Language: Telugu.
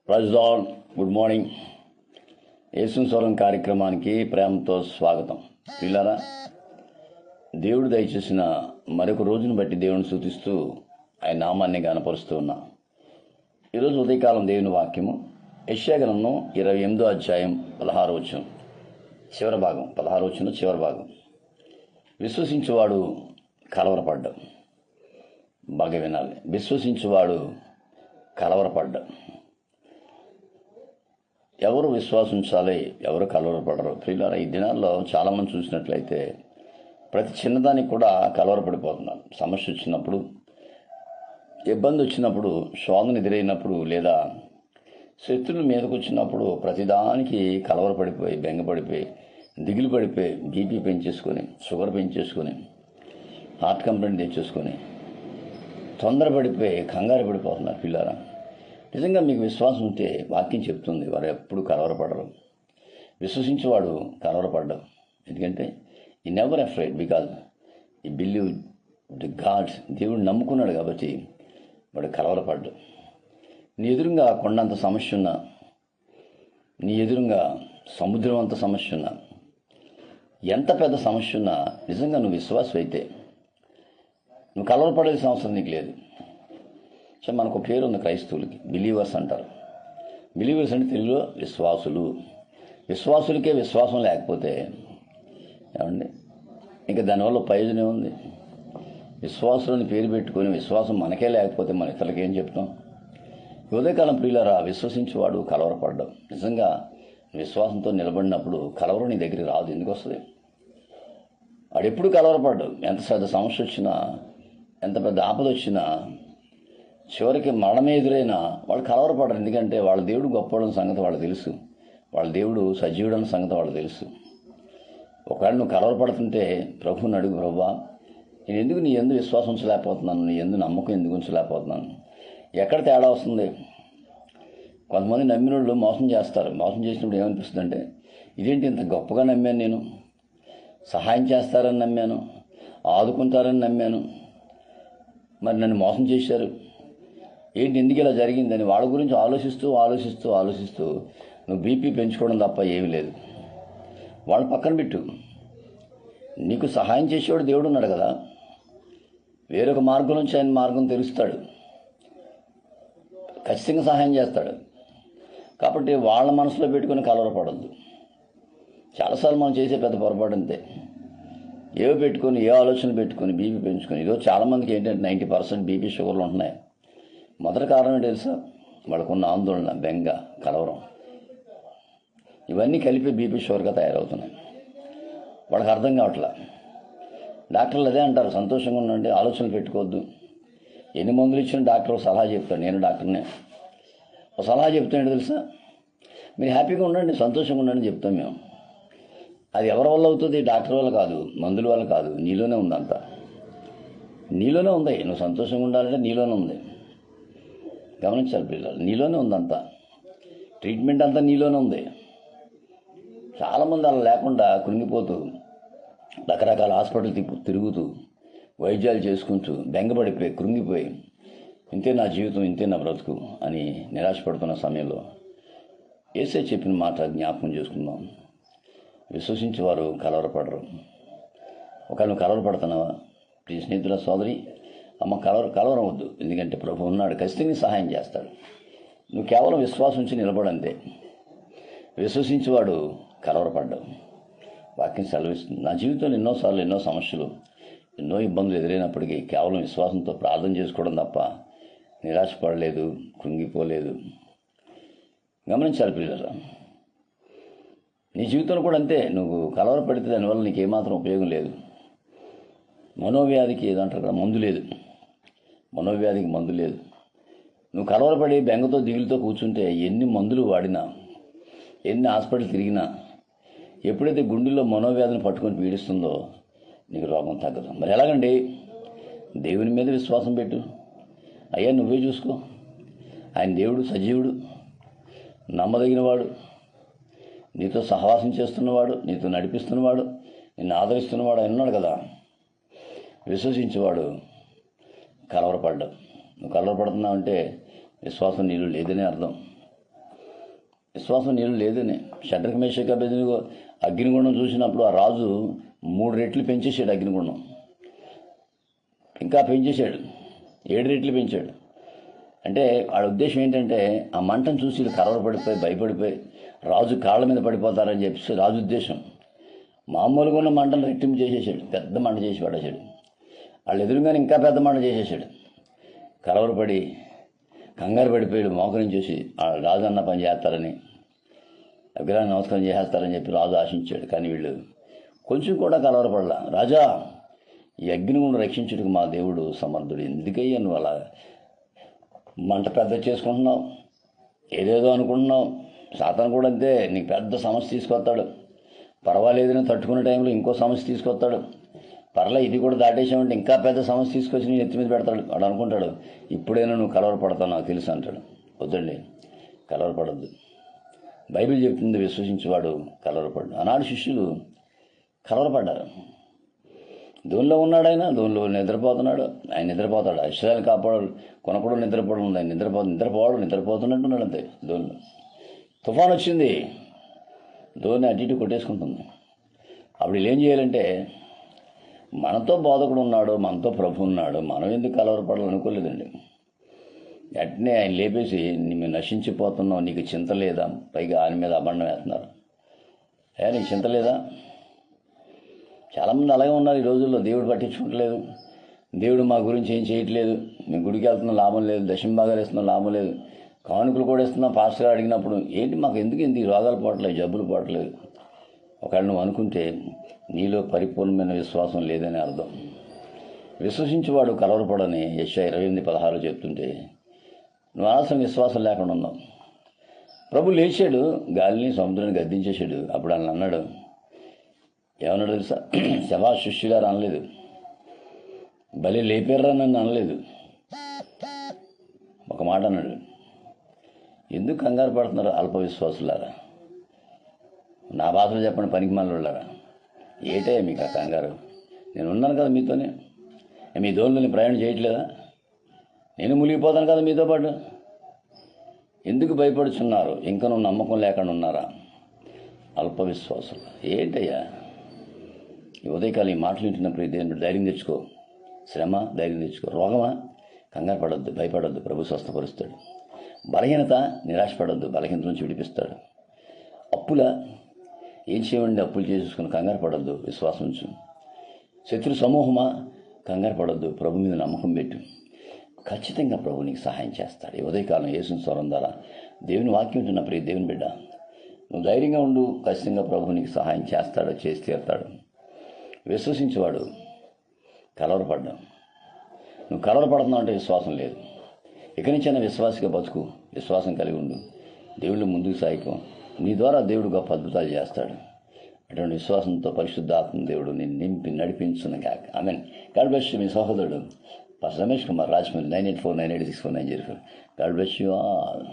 Praise lord. Good morning. Yesu స్వరం కార్యక్రమానికి ప్రేమతో స్వాగతం. పిల్లరా, దేవుడు దయచేసిన మరొక రోజును బట్టి దేవుని స్తుతిస్తూ ఆయన నామాన్ని గణపరుస్తూ ఉన్నా. ఈరోజు ఉదయకాలం దేవుని వాక్యము యెషయా గ్రంథం 28వ అధ్యాయం 16వ వచనం చివరి భాగం. 16వ వచనం చివరి భాగం. విశ్వసించువాడు కలవరపడ్డా. బాగా వినాలి. విశ్వసించువాడు కలవరపడ్డా. ఎవరు విశ్వాసించాలి, ఎవరు కలవరపడరు. ప్రియులారా, ఈ దినాల్లో చాలామంది చూసినట్లయితే ప్రతి చిన్నదానికి కూడా కలవరపడిపోతున్నారు. సమస్య వచ్చినప్పుడు, ఇబ్బంది వచ్చినప్పుడు, శోధన ఎదురైనప్పుడు, లేదా శత్రువుల మీదకి వచ్చినప్పుడు ప్రతిదానికి కలవరపడిపోయి, బెంగపడిపోయి, దిగులు పడిపోయి, బీపీ పెంచేసుకొని, షుగర్ పెంచేసుకొని, హార్ట్ కంప్లైంట్ తెచ్చేసుకొని, తొందరపడిపోయి కంగారు పడిపోతున్నారు. పిల్లారా, నిజంగా మీకు విశ్వాసం ఉంటే వాక్యం చెప్తుంది, వారు ఎప్పుడు కలవరపడరు. విశ్వసించేవాడు కలవరపడ్డం. ఎందుకంటే ఈ నెవర్ అఫ్రైడ్, బికాజ్ ఈ బిలీవ్ ది గాడ్. దేవుడు నమ్ముకున్నాడు కాబట్టి వాడు కలవరపడ్డు. నీ ఎదురుగా కొండంత సమస్య ఉన్నా, నీ ఎదురుగా సముద్రం అంత సమస్య ఉన్నా, ఎంత పెద్ద సమస్య ఉన్నా, నిజంగా నువ్వు విశ్వాసం అయితే నువ్వు కలవరపడాల్సిన అవసరం నీకు లేదు. సో మనకు పేరు ఉంది క్రైస్తవులకి, బిలీవర్స్ అంటారు. బిలీవర్స్ అంటే తెలుగులో విశ్వాసులు. విశ్వాసులకే విశ్వాసం లేకపోతే ఏమండి, ఇంకా దానివల్ల ప్రయోజనం ఉంది? విశ్వాసులని పేరు పెట్టుకొని విశ్వాసం మనకే లేకపోతే మన ఇతరులకి ఏం చెప్తాం? ఉదయకాలం ప్రియులారా, విశ్వసించేవాడు కలవరపడ్డం. నిజంగా విశ్వాసంతో నిలబడినప్పుడు కలవరం నీ దగ్గరికి రాదు. ఎందుకు వస్తుంది? వాడు ఎప్పుడు కలవరపడ్డాడు. ఎంత పెద్ద సమస్య వచ్చినా, ఎంత పెద్ద ఆపద వచ్చినా, చివరికి మరణమే ఎదురైనా వాళ్ళు కలవరపడరు. ఎందుకంటే వాళ్ళ దేవుడు గొప్పవాడని సంగతి వాళ్ళు తెలుసు, వాళ్ళ దేవుడు సజీవుడని సంగతి వాళ్ళు తెలుసు. ఒకవేళ నువ్వు కలవరపడుతుంటే ప్రభువుని అడుగు, ప్రభువా, నేను ఎందుకు నీ ఎందు విశ్వాసం ఉంచలేకపోతున్నాను, నీ ఎందు నమ్మకం ఎందుకు ఉంచలేకపోతున్నాను? ఎక్కడ తేడా వస్తుంది? కొంతమంది నమ్మిన వాళ్ళు మోసం చేస్తారు. మోసం చేసినప్పుడు ఏమనిపిస్తుంది అంటే, ఇదేంటి ఇంత గొప్పగా నమ్మాను, నేను సహాయం చేస్తారని నమ్మాను, ఆదుకుంటారని నమ్మాను, మరి నన్ను మోసం చేశారు, ఏంటి ఎందుకు ఇలా జరిగిందని వాళ్ళ గురించి ఆలోచిస్తూ నువ్వు బీపీ పెంచుకోవడం తప్ప ఏమీ లేదు. వాళ్ళు పక్కన పెట్టు. నీకు సహాయం చేసేవాడు దేవుడు ఉన్నాడు కదా. వేరొక మార్గం నుంచి ఆయన మార్గం తెలుస్తాడు, ఖచ్చితంగా సహాయం చేస్తాడు. కాబట్టి వాళ్ళ మనసులో పెట్టుకొని కలవరపడద్దు. చాలాసార్లు మనం చేసే పెద్ద పొరపాటు అంతే. ఏవో పెట్టుకొని, ఏ ఆలోచనలు పెట్టుకొని బీపీ పెంచుకొని. ఇదో చాలామందికి ఏంటంటే 90% బీపీ షుగర్లు ఉంటున్నాయి. మొదటి కారణం తెలుసా? వాళ్ళకున్న ఆందోళన, బెంగ, కలవరం, ఇవన్నీ కలిపి బీపీ షుగర్గా తయారవుతున్నాయి. వాళ్ళకి అర్థం కావట్లా. డాక్టర్లు అదే అంటారు, సంతోషంగా ఉండండి, ఆలోచనలు పెట్టుకోవద్దు. ఎన్ని మందులు ఇచ్చిన డాక్టర్ సలహా చెప్తాడు. నేను డాక్టర్నే. ఒక సలహా చెప్తాను తెలుసా? మీరు హ్యాపీగా ఉండండి, సంతోషంగా ఉండండి చెప్తాం మేము. అది ఎవరి వల్ల అవుతుంది? డాక్టర్ వల్ల కాదు, మందుల వల్ల కాదు, నీలోనే ఉంది. అంతా నీలోనే ఉంది. నువ్వు సంతోషంగా ఉండాలంటే నీలోనే ఉంది. గమనించాలి పిల్లలు, నీలోనే ఉందంతా. ట్రీట్మెంట్ అంతా నీలోనే ఉంది. చాలామంది అలా లేకుండా కృంగిపోతూ, రకరకాల హాస్పిటల్ తిరుగుతూ, వైద్యాలు చేసుకుంటూ, బెంగపడిపోయి, కృంగిపోయి, ఇంతే నా జీవితం, ఇంతే నా బ్రతుకు అని నిరాశపడుతున్న సమయంలో యేసే చెప్పిన మాట జ్ఞాపకం చేసుకుందాం. విశ్వసించేవారు కలవరపడరు. ఒకవేళ నువ్వు కలవరపడుతున్నావా? ప్రియ స్నేహితుల, సోదరి, అమ్మ, కలవరం వద్దు. ఎందుకంటే ప్రభు ఉన్నాడు, ఖచ్చితంగా సహాయం చేస్తాడు. నువ్వు కేవలం విశ్వాసం ఉంచి నిలబడంతే. విశ్వసించేవాడు కలవరపడ్డావు. వాక్యం సెలవిస్తుంది. నా జీవితంలో ఎన్నోసార్లు ఎన్నో సమస్యలు, ఎన్నో ఇబ్బందులు ఎదురైనప్పటికీ కేవలం విశ్వాసంతో ప్రార్థన చేసుకోవడం తప్ప నిరాశపడలేదు, కృంగిపోలేదు. గమనించాలి పిల్లలు, నీ జీవితంలో కూడా అంతే. నువ్వు కలవరపడితే దానివల్ల నీకు ఏమాత్రం ఉపయోగం లేదు. మనోవ్యాధికి ఏదంటారు కదా, మందు లేదు. మనోవ్యాధికి మందు లేదు. నువ్వు కలవరపడి బెంగతో దిగులుతో కూర్చుంటే ఎన్ని మందులు వాడినా, ఎన్ని హాస్పిటల్ తిరిగినా, ఎప్పుడైతే గుండెల్లో మనోవ్యాధిని పట్టుకొని పీడిస్తుందో నీకు రోగం తగ్గదు. మరి ఎలాగండి? దేవుని మీద విశ్వాసం పెట్టు. అయ్యా నువ్వే చూసుకో. ఆయన దేవుడు సజీవుడు, నమ్మదగినవాడు, నీతో సహవాసం చేస్తున్నవాడు, నీతో నడిపిస్తున్నవాడు, నిన్ను ఆదరిస్తున్నవాడు ఆయన ఉన్నాడు కదా. విశ్వసించేవాడు కలవరపడ్డావు. నువ్వు కలవరపడుతున్నావు అంటే విశ్వాసం నీళ్ళు లేదని అర్థం. విశ్వాసం నీళ్ళు లేదని. షడ్రక మేషక అబేద్నెగో అగ్నిగుండం చూసినప్పుడు ఆ రాజు 3 రెట్లు పెంచేసాడు అగ్నిగుండం, ఇంకా పెంచేశాడు, 7 రెట్లు పెంచాడు. అంటే వాళ్ళ ఉద్దేశం ఏంటంటే ఆ మంటను చూసి వీళ్ళు కలవరపడిపోయి భయపడిపోయి రాజు కాళ్ళ మీద పడిపోతారని చెప్పేసి రాజు ఉద్దేశం. మామూలుగా ఉన్న మంటను రెట్టింపు చేసేసాడు, పెద్ద మంట చేసి పడేశాడు. వాళ్ళు ఎదురుగానే ఇంకా పెద్ద మంట చేసేసాడు. కలవరపడి కంగారు పడిపోయాడు. మోకరిని చూసి రాజు అన్న పని చేస్తారని, విగ్రహాన్ని నమస్కారం చేసేస్తారని చెప్పి రాజు ఆశించాడు. కానీ వీళ్ళు కొంచెం కూడా కలవరపడలా. రాజా, ఈ అగ్నిగుండం రక్షించుటకు మా దేవుడు సమర్థుడు, ఎందుకయ్యా నువ్వు అలా మంట పెద్ద చేసుకుంటున్నావు, ఏదేదో అనుకుంటున్నావు. సాతాను కూడా అంతే, నీకు పెద్ద సమస్య తీసుకొస్తాడు. పర్వాలేదని తట్టుకునే టైంలో ఇంకో సమస్య తీసుకొస్తాడు. ఇది కూడా దాటేసామంటే ఇంకా పెద్ద సమస్య తీసుకొచ్చి నేను ఎత్తి మీద పెడతాడు. వాడు అనుకుంటాడు ఇప్పుడైనా నువ్వు కలవరపడతావు నాకు తెలుసు అంటాడు. వద్దండి, కలవరపడద్దు. బైబిల్ చెప్తుంది విశ్వసించేవాడు కలవరపడ్డు. ఆనాడు శిష్యులు కలవరపడ్డారు. దోనిలో ఉన్నాడు ఆయన, దోనిలో నిద్రపోతున్నాడు, ఆయన నిద్రపోతాడు. ఇశ్రాయేలు కాపాడు కొనకూడదు నిద్రపోవడం ఉంది, ఆయన నిద్రపోతున్నట్టున్నాడు అంతే. దోనిలో తుఫాన్ వచ్చింది, దోని అటు ఇటు కొట్టేసుకుంటుంది. అప్పుడు వీళ్ళు ఏం చేయాలంటే, మనతో బోధకుడు ఉన్నాడు, మనతో ప్రభు ఉన్నాడు, మనం ఎందుకు కలవరపడాలనుకోలేదండి. వెంటనే ఆయన లేపేసి మేము నశించిపోతున్నావు, నీకు చింత లేదా? పైగా ఆయన మీద అబండం వేస్తున్నారు. నీకు చింత లేదా? చాలామంది అలాగే ఉన్నారు ఈ రోజుల్లో. దేవుడు పట్టించుకోవట్లేదు, దేవుడు మా గురించి ఏం చేయట్లేదు, మేము గుడికి వెళ్తున్నాం లాభం లేదు, దశంభాగాలు ఇస్తున్నాం లాభం లేదు, కానుకలు కూడా ఇస్తున్నాం. పాస్టర్ గారు అడిగినప్పుడు ఏంటి మాకు ఎందుకు ఈ రోగాలు పోవట్లేదు, జబ్బులు పోవట్లేదు. ఒకవేళ నువ్వు అనుకుంటే నీలో పరిపూర్ణమైన విశ్వాసం లేదని అర్థం. విశ్వసించేవాడు కలవరపడని యెషయా 28:16 చెప్తుంటే నువ్వు అనవసరం విశ్వాసం లేకుండా ఉన్నావు. ప్రభు లేచాడు, గాలిని సముద్రాన్ని గద్దించేశాడు. అప్పుడు ఆయన అన్నాడు, ఏమన్నాడు తెలుసా? శభాష్ శిష్యు గారు అనలేదు, బలి లేపారా నన్ను అనలేదు. ఒక మాట అన్నాడు, ఎందుకు కంగారు పడుతున్నారు అల్ప విశ్వాసులారా? నా భాషలో చెప్పండి, పనికి మనలారా. ఏటే మీకు ఆ కంగారు? నేను ఉన్నాను కదా మీతోనే. మీ దోళ్ళని ప్రయాణం చేయట్లేదా? నేను మునిగిపోతాను కదా మీతో పాటు. ఎందుకు భయపడుచున్నారు? ఇంకా నువ్వు నమ్మకం లేకుండా ఉన్నారా? అల్ప విశ్వాసులు. ఏంటయ్యా ఈ ఉదయకాలం ఈ మాటలు వింటున్నప్పుడు దేవుని ధైర్యం తెచ్చుకో. శ్రమ, ధైర్యం తెచ్చుకో. రోగమా, కంగారు పడొద్దు, భయపడొద్దు, ప్రభు స్వస్థపరుస్తాడు. బలహీనత, నిరాశపడొద్దు, బలహీనత నుంచి విడిపిస్తాడు. అప్పుల ఏం చేయండి, అప్పులు చేసేసుకుని కంగారు పడొద్దు, విశ్వాసం ఉంచు. శత్రు సమూహమా, కంగారు పడొద్దు, ప్రభు మీద నమ్మకం పెట్టు. ఖచ్చితంగా ప్రభు నీకు సహాయం చేస్తాడు. ఈ ఉదయకాలం యేసు స్వరం ద్వారా దేవుని వాక్యం ఉంటున్నప్పుడు దేవుని బిడ్డ నువ్వు ధైర్యంగా ఉండు. ఖచ్చితంగా ప్రభు నీకు సహాయం చేస్తాడు, చేసి తీరుతాడు. విశ్వసించేవాడు కలవరపడ్డా. నువ్వు కలవరపడుతున్నావు అంటే విశ్వాసం లేదు. ఇక నుంచైనా విశ్వాసిగా బతుకు, విశ్వాసం కలిగి ఉండు. దేవుళ్ళు ముందుకు సాయకం. నీ ద్వారా దేవుడు గొప్ప అద్భుతాలు చేస్తాడు. అటువంటి విశ్వాసంతో పరిశుద్ధాత్మ దేవుడు నేను నింపి నడిపించును కాక. ఆమెన్. God bless you. మీ సహోదరుడు pastor Ramesh Kumar, Rajahmundry. 9849864904. God bless you all.